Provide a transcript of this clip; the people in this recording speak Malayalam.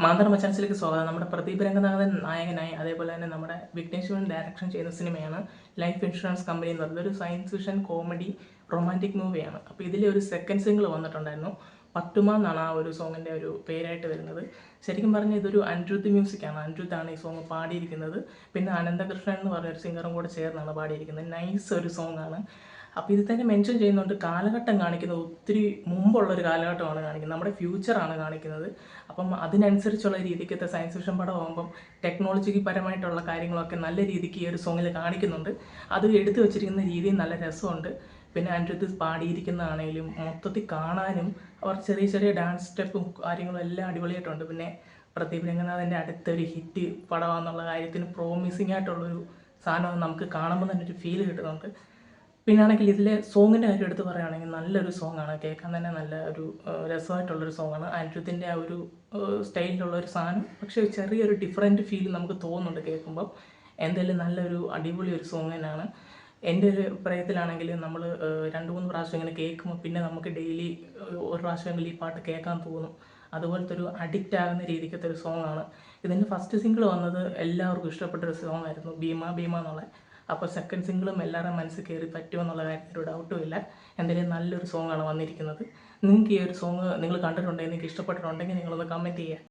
മാന്തർ മച്ചാൻസിലേക്ക് സ്വാഗതം. നമ്മുടെ പ്രദീപ് രംഗനാഥൻ നായകനായി, അതേപോലെ തന്നെ നമ്മുടെ വിഘ്നേഷ് ശിവൻ ഡയറക്ഷൻ ചെയ്യുന്ന സിനിമയാണ് ലൈഫ് ഇൻഷുറൻസ് കമ്പനി എന്ന് പറയുന്നത്. ഒരു സയൻസ് ഫിക്ഷൻ കോമഡി റൊമാൻറ്റിക് മൂവിയാണ്. അപ്പോൾ ഇതിലെ ഒരു സെക്കൻഡ് സിംഗിൾ വന്നിട്ടുണ്ടായിരുന്നു. പട്ടുമ എന്നാണ് ആ ഒരു സോങ്ങിൻ്റെ ഒരു പേരായിട്ട് വരുന്നത്. ശരിക്കും പറഞ്ഞാൽ ഇതൊരു അനിരുദ്ധ് മ്യൂസിക്കാണ്. അനിരുദ്ധാണ് ഈ സോങ് പാടിയിരിക്കുന്നത്. പിന്നെ അനന്തകൃഷ്ണൻ എന്ന് പറഞ്ഞൊരു സിംഗറും കൂടെ ചേർന്നാണ് പാടിയിരിക്കുന്നത്. നൈസ് ഒരു സോങ്ങാണ്. അപ്പോൾ ഇത് തന്നെ മെൻഷൻ ചെയ്യുന്നുണ്ട്, കാലഘട്ടം കാണിക്കുന്നത് ഒത്തിരി മുമ്പുള്ളൊരു കാലഘട്ടമാണ് കാണിക്കുന്നത്, നമ്മുടെ ഫ്യൂച്ചറാണ് കാണിക്കുന്നത്. അപ്പം അതിനനുസരിച്ചുള്ള രീതിക്കത്തെ സയൻസ് ഫിക്ഷൻ പടമാകുമ്പം ടെക്നോളജി പരമായിട്ടുള്ള കാര്യങ്ങളൊക്കെ നല്ല രീതിക്ക് ഈ ഒരു സോങ്ങിൽ കാണിക്കുന്നുണ്ട്. അത് എടുത്തു വെച്ചിരിക്കുന്ന രീതിയും നല്ല രസമുണ്ട്. പിന്നെ അനിരുദ്ധ് പാടിയിരിക്കുന്നതാണെങ്കിലും മൊത്തത്തിൽ കാണാനും അവർ ചെറിയ ചെറിയ ഡാൻസ് സ്റ്റെപ്പും കാര്യങ്ങളും എല്ലാം അടിപൊളിയായിട്ടുണ്ട്. പിന്നെ പ്രദീപ് രംഗനാഥൻ്റെ അടുത്തൊരു ഹിറ്റ് പടമാണെന്നുള്ള കാര്യത്തിന് പ്രോമിസിങ് ആയിട്ടുള്ളൊരു സാധനം നമുക്ക് കാണുമ്പോൾ തന്നെ ഒരു ഫീൽ കിട്ടുന്നുണ്ട്. പിന്നാണെങ്കിൽ ഇതിലെ സോങ്ങിൻ്റെ കാര്യം എടുത്ത് പറയുകയാണെങ്കിൽ നല്ലൊരു സോങ്ങാണ്, കേൾക്കാൻ തന്നെ നല്ല ഒരു രസമായിട്ടുള്ളൊരു സോങ്ങാണ്. അനിരുദ്ധിൻ്റെ ആ ഒരു സ്റ്റൈലിലുള്ളൊരു സാധനം, പക്ഷേ ചെറിയൊരു ഡിഫറെൻറ്റ് ഫീൽ നമുക്ക് തോന്നുന്നുണ്ട് കേൾക്കുമ്പം. എന്തായാലും നല്ലൊരു അടിപൊളി ഒരു സോങ് തന്നെയാണ്. എൻ്റെ ഒരു അഭിപ്രായത്തിലാണെങ്കിൽ നമ്മൾ 2-3 പ്രാവശ്യം ഇങ്ങനെ കേൾക്കുമ്പോൾ പിന്നെ നമുക്ക് ഡെയിലി ഒരു പ്രാവശ്യമെങ്കിലും ഈ പാട്ട് കേൾക്കാൻ തോന്നും. അതുപോലത്തെ ഒരു അഡിക്റ്റ് ആകുന്ന രീതിക്കത്തെ ഒരു സോങ്ങാണ്. ഇതിൻ്റെ ഫസ്റ്റ് സിംഗിൾ വന്നത് എല്ലാവർക്കും ഇഷ്ടപ്പെട്ടൊരു സോങ് ആയിരുന്നു, ഭീമ ഭീമ എന്നുള്ള. അപ്പോൾ സെക്കൻഡ് സിംഗിളും എല്ലാവരുടെയും മനസ്സിൽ കയറി പറ്റുമോ എന്നുള്ള കാര്യത്തിൽ ഒരു ഡൗട്ടും ഇല്ല. എന്തായാലും നല്ലൊരു സോങ്ങാണ് വന്നിരിക്കുന്നത്. നിങ്ങൾക്ക് ഈ ഒരു സോങ് നിങ്ങൾ കണ്ടിട്ടുണ്ടെങ്കിൽ, നിങ്ങൾക്ക് ഇഷ്ടപ്പെട്ടിട്ടുണ്ടെങ്കിൽ നിങ്ങളൊന്ന് കമൻറ്റ് ചെയ്യുക.